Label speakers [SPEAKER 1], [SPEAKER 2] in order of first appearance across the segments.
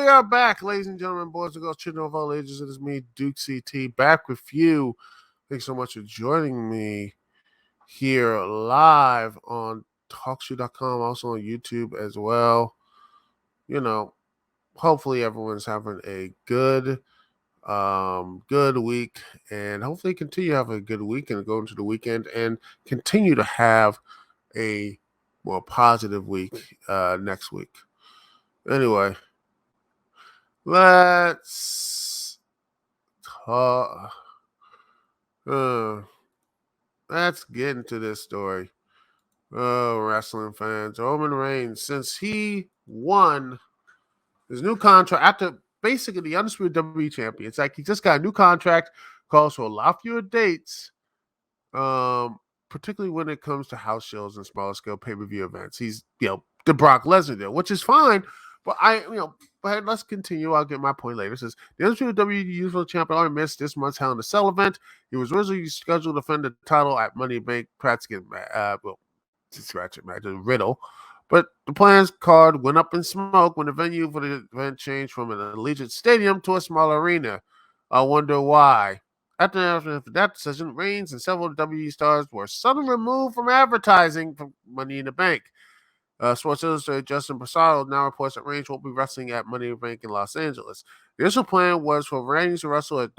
[SPEAKER 1] we are back, ladies and gentlemen, boys and girls, children of all ages. It is me, Duke CT, back with you. Thanks so much for joining me here live on TalkShoe.com, also on YouTube as well. You know, hopefully everyone's having a good week, and hopefully continue to have a good week and go into the weekend and continue to have a more positive week next week. Anyway, let's talk. Let's get into this story. Oh, wrestling fans. Roman Reigns, since he won his new contract after basically the Undisputed WWE Champion, it's like he just got a new contract, calls for a lot fewer dates, particularly when it comes to house shows and smaller scale pay-per-view events. He's, the Brock Lesnar deal, which is fine, but but let's continue. I'll get my point later. It says the Undisputed WWE Champion already missed this month's Hell in a Cell event. He was originally scheduled to defend the title at Money in the Bank. Pratt's getting scratch it, match, Riddle. But the plans card went up in smoke when the venue for the event changed from an Allegiant Stadium to a small arena. I wonder why. After that decision, Reigns and several WWE stars were suddenly removed from advertising for Money in the Bank. Sports Illustrated Justin Passaro now reports that Reigns won't be wrestling at Money in the Bank in Los Angeles. The initial plan was for Reigns to wrestle at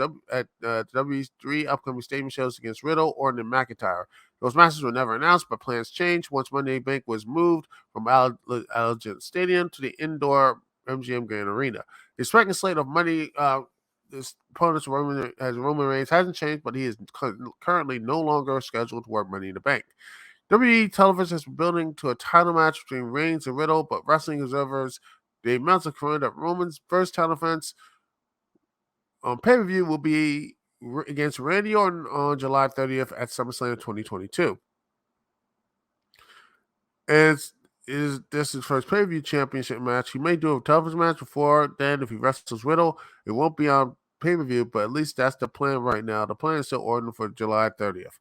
[SPEAKER 1] WWE's 3 upcoming stadium shows against Riddle or McIntyre. Those matches were never announced, but plans changed once Money in the Bank was moved from Allegiant Stadium to the indoor MGM Grand Arena. The expected slate of Money his opponent's Roman Reigns hasn't changed, but he is currently no longer scheduled to work Money in the Bank. WWE television has been building to a title match between Reigns and Riddle, but wrestling observers Dave Meltzer confirmed that Roman's first title defense on pay-per-view will be against Randy Orton on July 30th at SummerSlam 2022. This is his first pay-per-view championship match. He may do a television match before then. If he wrestles Riddle, it won't be on pay-per-view, but at least that's the plan right now. The plan is still ordered for July 30th.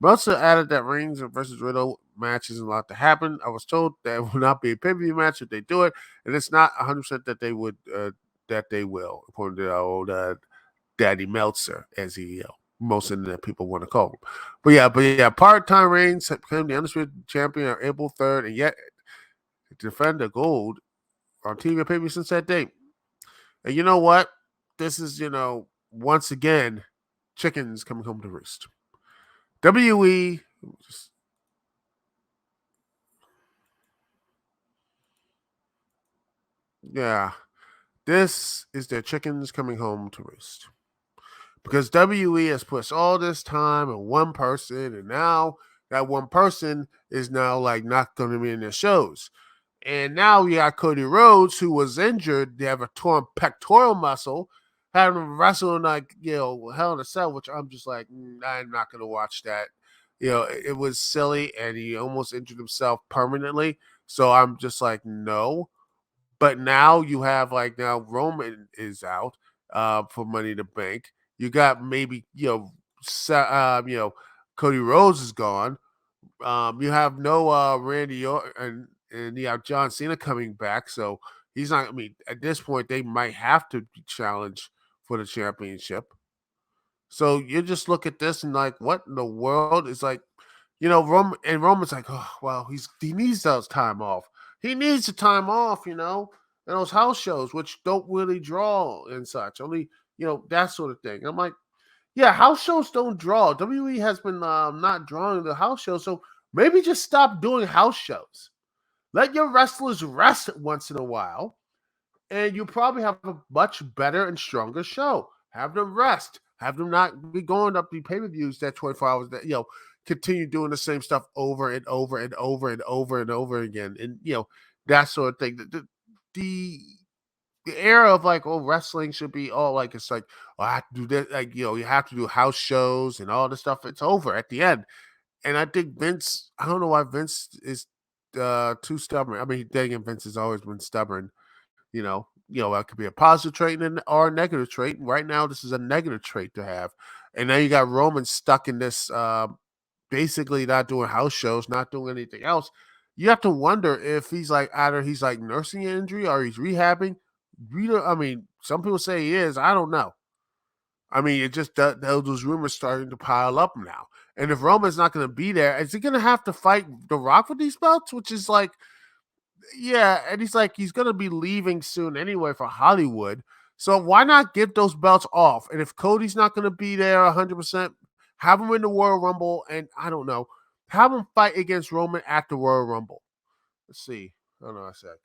[SPEAKER 1] Meltzer added that Reigns versus Riddle match isn't allowed to happen. I was told that it will not be a pay-per-view match if they do it, and it's not 100% that they would that they will, according to our old Daddy Meltzer, as he most internet people want to call him. But yeah, part-time Reigns became the Undisputed Champion on April 3rd, and yet to defend the gold on TV and pay-per-view since that date. And you know what? This is, once again, chickens coming home to roost. WWE this is their chickens coming home to roost. Because WWE has put all this time in one person, and now that one person is now not going to be in their shows. And now we got Cody Rhodes, who was injured. They have a torn pectoral muscle, having him wrestle Hell in a Cell, which I'm just like, I'm not going to watch that. It was silly, and he almost injured himself permanently. So I'm just like, no. But now you have now Roman is out for Money in the Bank. You got maybe Cody Rhodes is gone. You have no Randy Orton, and you have John Cena coming back. So he's not. I mean, at this point, they might have to challenge for the championship. So you just look at this and what in the world is Roman's like, oh well, he needs those time off. He needs the time off, and those house shows which don't really draw and such. Only that sort of thing. I'm like, yeah, house shows don't draw. WWE has been not drawing the house shows, so maybe just stop doing house shows. Let your wrestlers rest once in a while, and you probably have a much better and stronger show. Have them rest. Have them not be going up the pay-per-views that 24 hours that continue doing the same stuff over and over and over and over and over again, and that sort of thing. The era of wrestling should be all it's I have to do this, you have to do house shows and all this stuff. It's over at the end. And I think Vince, I don't know why Vince is too stubborn. I mean, dang it, Vince has always been stubborn. That could be a positive trait or a negative trait. Right now, this is a negative trait to have. And now you got Roman stuck in this basically not doing house shows, not doing anything else. You have to wonder if he's either he's nursing an injury or he's rehabbing. I mean, some people say he is. I don't know. I mean, it just those rumors starting to pile up now. And if Roman's not going to be there, is he going to have to fight The Rock for these belts? Which is like, yeah, and he's going to be leaving soon anyway for Hollywood. So why not give those belts off? And if Cody's not going to be there 100%, have him in the Royal Rumble, and I don't know, have him fight against Roman at the Royal Rumble. Let's see. Oh no, I said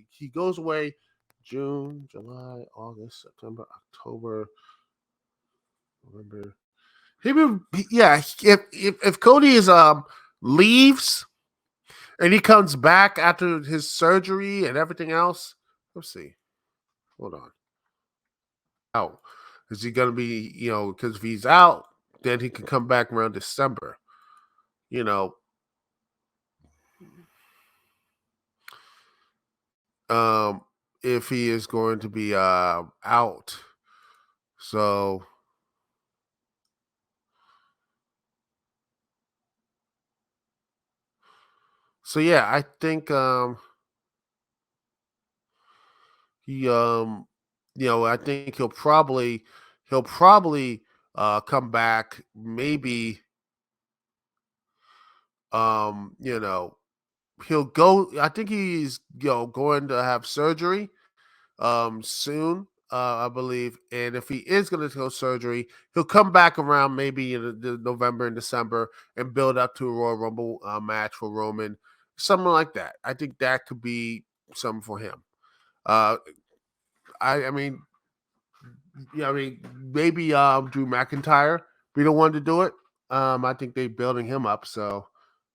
[SPEAKER 1] he goes away June, July, August, September, October, November. Yeah. If Cody is leaves and he comes back after his surgery and everything else, let's see. Hold on. Out. Is he gonna be, because if he's out, then he can come back around December. You know. If he is going to be out. So yeah, I think he I think he'll probably come back maybe he'll go. I think he's going to have surgery soon, I believe. And if he is going to go surgery, he'll come back around maybe in the November and December and build up to a Royal Rumble match for Roman, something like that. I think that could be something for him. I mean, yeah, I mean, maybe Drew McIntyre be the one to do it. I think they're building him up, so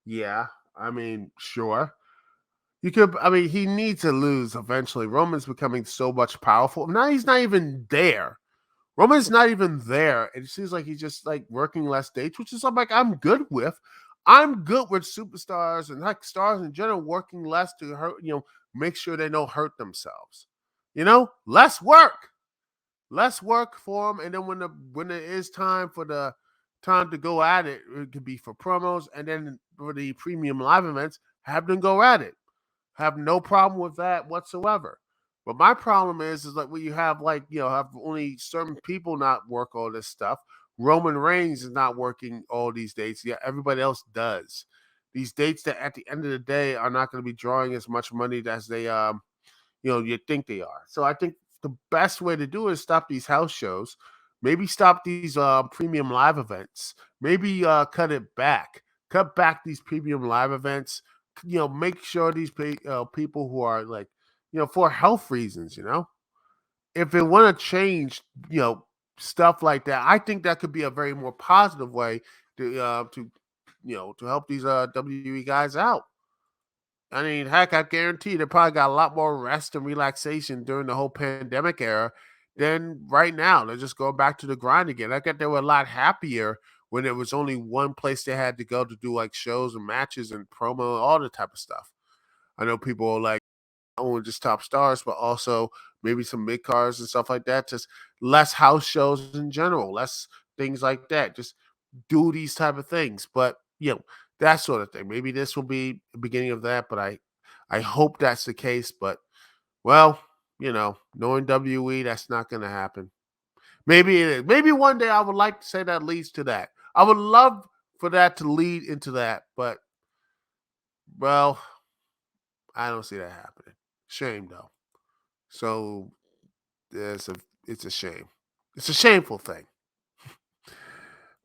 [SPEAKER 1] yeah. I mean, sure. You could. I mean, he needs to lose eventually. Roman's becoming so much powerful. Now he's not even there. Roman's not even there. It seems like he's just like working less dates, which is something like I'm good with. I'm good with superstars and like stars in general working less to hurt. Make sure they don't hurt themselves. Less work for them, and then when it is time for the time to go at it, it could be for promos, and then for the premium live events, have them go at it. Have no problem with that whatsoever. But my problem is like when you have have only certain people not work all this stuff. Roman Reigns is not working all these dates. Yeah, everybody else does. These dates that at the end of the day are not going to be drawing as much money as they you think they are. So I think the best way to do it is stop these house shows. Maybe stop these premium live events. Maybe cut it back. Cut back these premium live events. Make sure these people who are like, for health reasons, if they want to change, stuff like that, I think that could be a very more positive way to help these WWE guys out. I mean, heck, I guarantee they probably got a lot more rest and relaxation during the whole pandemic era than right now. They're just going back to the grind again. I bet they were a lot happier when there was only one place they had to go to do like shows and matches and promo and all the type of stuff. I know people are like, not only just top stars, but also maybe some mid cards and stuff like that. Just less house shows in general, less things like that. Just do these type of things. But that sort of thing. Maybe this will be the beginning of that, but I hope that's the case. But well, knowing WE, that's not going to happen. Maybe it is. Maybe one day I would like to say that leads to that. I would love for that to lead into that, but well, I don't see that happening. Shame though. So it's a shame. It's a shameful thing.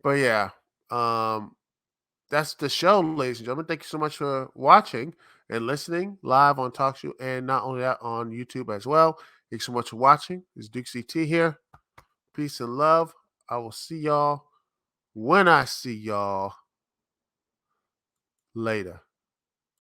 [SPEAKER 1] But yeah, that's the show, ladies and gentlemen. Thank you so much for watching and listening live on TalkShoe, and not only that on YouTube as well. Thanks so much for watching. It's Dukect here. Peace and love. I will see y'all when I see y'all later.